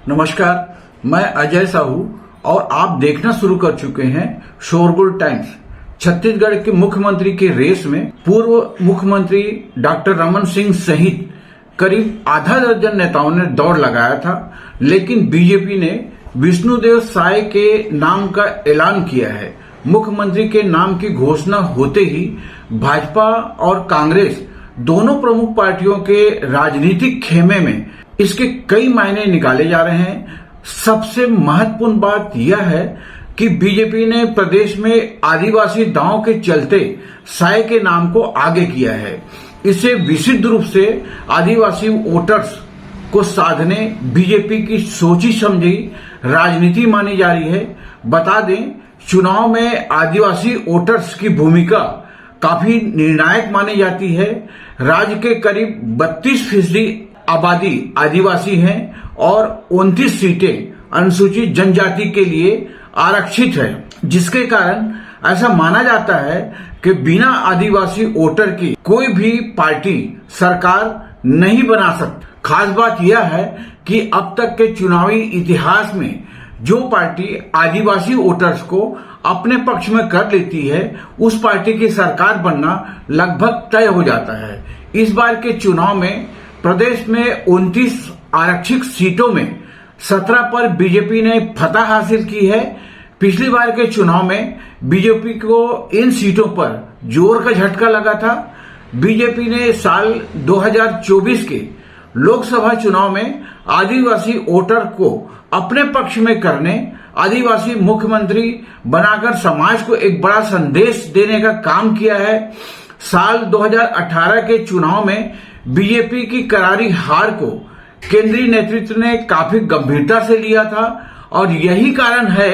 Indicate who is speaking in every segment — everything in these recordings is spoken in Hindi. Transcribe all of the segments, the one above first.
Speaker 1: नमस्कार, मैं अजय साहू और आप देखना शुरू कर चुके हैं शोरगुल टाइम्स। छत्तीसगढ़ के मुख्यमंत्री के रेस में पूर्व मुख्यमंत्री डॉक्टर रमन सिंह सहित करीब आधा दर्जन नेताओं ने दौड़ लगाया था, लेकिन बीजेपी ने विष्णुदेव साय के नाम का ऐलान किया है। मुख्यमंत्री के नाम की घोषणा होते ही भाजपा और कांग्रेस दोनों प्रमुख पार्टियों के राजनीतिक खेमे में इसके कई मायने निकाले जा रहे हैं। सबसे महत्वपूर्ण बात यह है कि बीजेपी ने प्रदेश में आदिवासी दांव के चलते साय के नाम को आगे किया है। इसे विशुद्ध रूप से आदिवासी वोटर्स को साधने बीजेपी की सोची समझी राजनीति मानी जा रही है। बता दें, चुनाव में आदिवासी वोटर्स की भूमिका काफी निर्णायक मानी जाती है। राज्य के करीब 32% आबादी आदिवासी है और 29 सीटें अनुसूचित जनजाति के लिए आरक्षित है, जिसके कारण ऐसा माना जाता है कि बिना आदिवासी वोटर की कोई भी पार्टी सरकार नहीं बना सकती। खास बात यह है कि अब तक के चुनावी इतिहास में जो पार्टी आदिवासी वोटर्स को अपने पक्ष में कर लेती है, उस पार्टी की सरकार बनना लगभग तय हो जाता है। इस बार के चुनाव में प्रदेश में 29 आरक्षित सीटों में 17 पर बीजेपी ने फतह हासिल की है। पिछली बार के चुनाव में बीजेपी को इन सीटों पर जोर का झटका लगा था। बीजेपी ने साल 2024 के लोकसभा चुनाव में आदिवासी वोटर को अपने पक्ष में करने, आदिवासी मुख्यमंत्री बनाकर समाज को एक बड़ा संदेश देने का काम किया है। साल 2018 के चुनाव में बीजेपी की करारी हार को केंद्रीय नेतृत्व ने काफी गंभीरता से लिया था और यही कारण है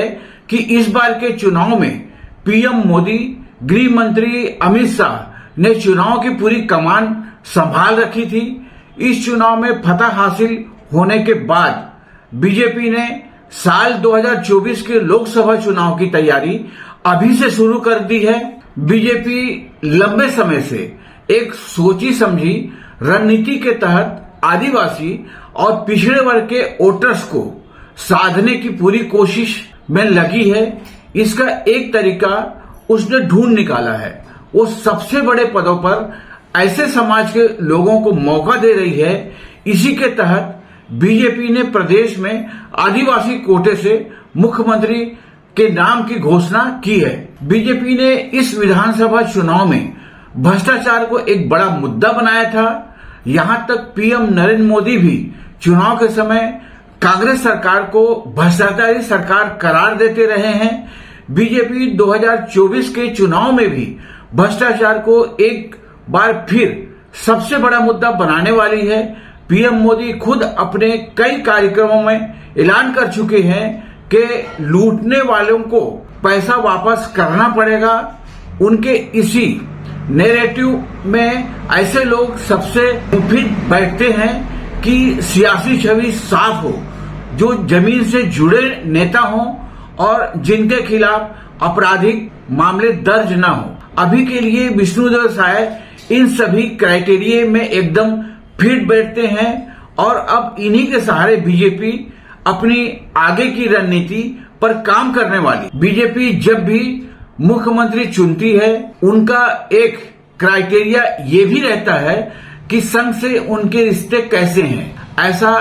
Speaker 1: कि इस बार के चुनाव में पीएम मोदी, गृह मंत्री अमित शाह ने चुनाव की पूरी कमान संभाल रखी थी। इस चुनाव में फतह हासिल होने के बाद बीजेपी ने साल 2024 के लोकसभा चुनाव की तैयारी अभी से शुरू कर दी है। बीजेपी लंबे समय से एक सोची समझी रणनीति के तहत आदिवासी और पिछड़े वर्ग के वोटर्स को साधने की पूरी कोशिश में लगी है। इसका एक तरीका उसने ढूंढ निकाला है। वो सबसे बड़े पदों पर ऐसे समाज के लोगों को मौका दे रही है। इसी के तहत बीजेपी ने प्रदेश में आदिवासी कोटे से मुख्यमंत्री के नाम की घोषणा की है। बीजेपी ने इस विधानसभा चुनाव में भ्रष्टाचार को एक बड़ा मुद्दा बनाया था। यहां तक पीएम नरेंद्र मोदी भी चुनाव के समय कांग्रेस सरकार को भ्रष्टाचारी सरकार करार देते रहे हैं। बीजेपी 2024 के चुनाव में भी भ्रष्टाचार को एक बार फिर सबसे बड़ा मुद्दा बनाने वाली है। पीएम मोदी खुद अपने कई कार्यक्रमों में ऐलान कर चुके हैं कि लूटने वालों को पैसा वापस करना पड़ेगा। उनके इसी नैरेटिव में ऐसे लोग सबसे मुफिद बैठते हैं कि सियासी छवि साफ हो, जो जमीन से जुड़े नेता हों और जिनके खिलाफ आपराधिक मामले दर्ज न हो। अभी के लिए विष्णुदेव साय इन सभी क्राइटेरिया में एकदम फिट बैठते हैं और अब इन्हीं के सहारे बीजेपी अपनी आगे की रणनीति पर काम करने वाली। बीजेपी जब भी मुख्यमंत्री चुनती है, उनका एक क्राइटेरिया ये भी रहता है कि संघ से उनके रिश्ते कैसे हैं। ऐसा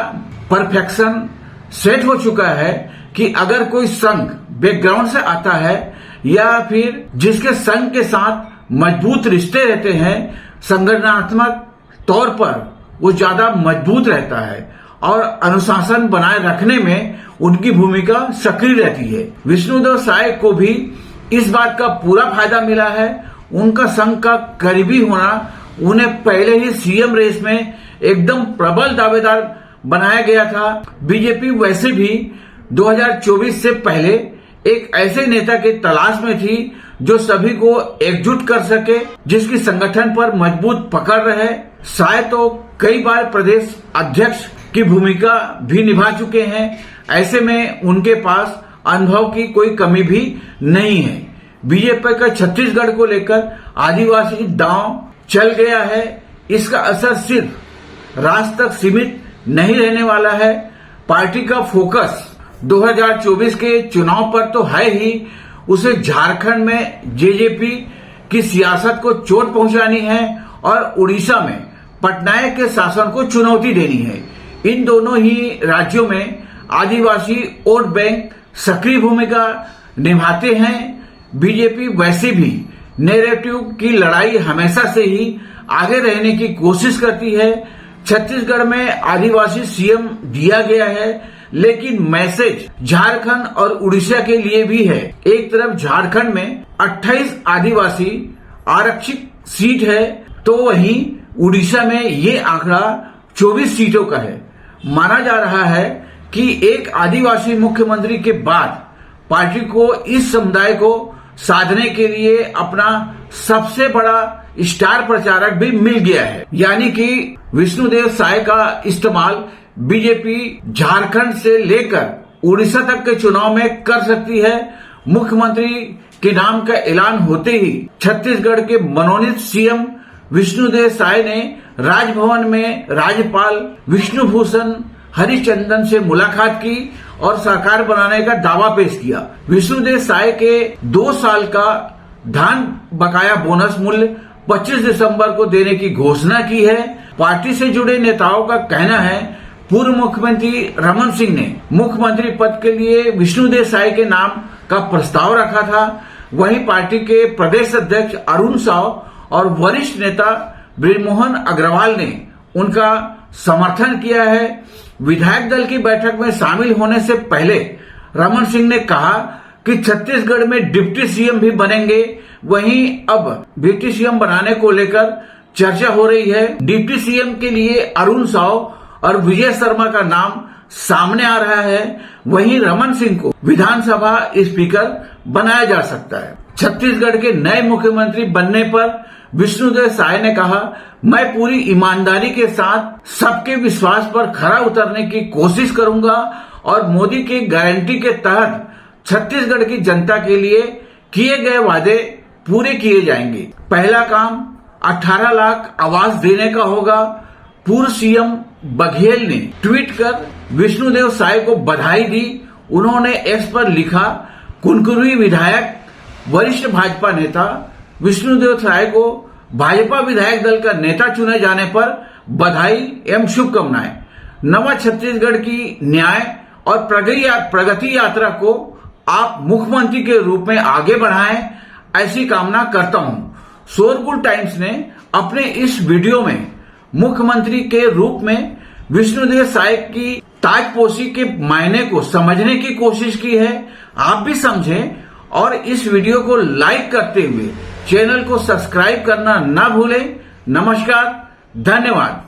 Speaker 1: परफेक्शन सेट हो चुका है कि अगर कोई संघ बैकग्राउंड से आता है या फिर जिसके संघ के साथ मजबूत रिश्ते रहते हैं, संगठनात्मक तौर पर वो ज्यादा मजबूत रहता है और अनुशासन बनाए रखने में उनकी भूमिका सक्रिय रहती है। विष्णुदेव साय को भी इस बात का पूरा फायदा मिला है। उनका संघ का करीबी होना उन्हें पहले ही सीएम रेस में एकदम प्रबल दावेदार बनाया गया था। बीजेपी वैसे भी 2024 से पहले एक ऐसे नेता की तलाश में थी जो सभी को एकजुट कर सके, जिसकी संगठन पर मजबूत पकड़ रहे। साय तो कई बार प्रदेश अध्यक्ष की भूमिका भी निभा चुके हैं। ऐसे में उनके पास अनुभव की कोई कमी भी नहीं है। बीजेपी का छत्तीसगढ़ को लेकर आदिवासी दांव चल गया है। इसका असर सिर्फ राज्य तक सीमित नहीं रहने वाला है। पार्टी का फोकस 2024 के चुनाव पर तो है ही, उसे झारखंड में जेजेपी की सियासत को चोट पहुंचानी है और उड़ीसा में पटनायक के शासन को चुनौती देनी है। इन दोनों ही राज्यों में आदिवासी वोट बैंक सक्रिय भूमिका निभाते हैं। बीजेपी वैसे भी नैरेटिव की लड़ाई हमेशा से ही आगे रहने की कोशिश करती है। छत्तीसगढ़ में आदिवासी सीएम दिया गया है, लेकिन मैसेज झारखंड और उड़ीसा के लिए भी है। एक तरफ झारखंड में 28 आदिवासी आरक्षित सीट है, तो वहीं उड़ीसा में ये आंकड़ा 24 सीटों का है। माना जा रहा है कि एक आदिवासी मुख्यमंत्री के बाद पार्टी को इस समुदाय को साधने के लिए अपना सबसे बड़ा स्टार प्रचारक भी मिल गया है, यानी कि विष्णुदेव साय का इस्तेमाल बीजेपी झारखंड से लेकर उड़ीसा तक के चुनाव में कर सकती है। मुख्यमंत्री के नाम का ऐलान होते ही छत्तीसगढ़ के मनोनीत सीएम विष्णुदेव साय ने राजभवन में राज्यपाल विष्णुभूषण हरिचंदन से मुलाकात की और सरकार बनाने का दावा पेश किया। विष्णुदेव साय के 2 साल का धान बकाया बोनस मूल्य 25 दिसंबर को देने की घोषणा की है। पार्टी से जुड़े नेताओं का कहना है पूर्व मुख्यमंत्री रमन सिंह ने मुख्यमंत्री पद के लिए विष्णुदेव साय के नाम का प्रस्ताव रखा था। वहीं पार्टी के प्रदेश अध्यक्ष अरुण साव और वरिष्ठ नेता बृजमोहन अग्रवाल ने उनका समर्थन किया है। विधायक दल की बैठक में शामिल होने से पहले रमन सिंह ने कहा कि छत्तीसगढ़ में डिप्टी सीएम भी बनेंगे। वहीं अब डिप्टी सीएम बनाने को लेकर चर्चा हो रही है। डिप्टी सीएम के लिए अरुण साव और विजय शर्मा का नाम सामने आ रहा है। वहीं रमन सिंह को विधानसभा स्पीकर बनाया जा सकता है। छत्तीसगढ़ के नए मुख्यमंत्री बनने पर विष्णुदेव साय ने कहा, मैं पूरी ईमानदारी के साथ सबके विश्वास पर खरा उतरने की कोशिश करूंगा और मोदी की गारंटी के तहत छत्तीसगढ़ की जनता के लिए किए गए वादे पूरे किए जाएंगे। पहला काम 18 लाख आवास देने का होगा। पूर्व सीएम बघेल ने ट्वीट कर विष्णुदेव साय को बधाई दी। उन्होंने एक्स पर लिखा, कुनकुरी विधायक वरिष्ठ भाजपा नेता विष्णुदेव साय को भाजपा विधायक दल का नेता चुने जाने पर बधाई एवं शुभकामनाएं। नवा छत्तीसगढ़ की न्याय और प्रगति यात्रा को आप मुख्यमंत्री के रूप में आगे बढ़ाएं, ऐसी कामना करता हूं। शोरगुल टाइम्स ने अपने इस वीडियो में मुख्यमंत्री के रूप में विष्णुदेव साय की ताजपोशी के मायने को समझने की कोशिश की है। आप भी समझें और इस वीडियो को लाइक करते हुए चैनल को सब्सक्राइब करना ना भूलें। नमस्कार, धन्यवाद।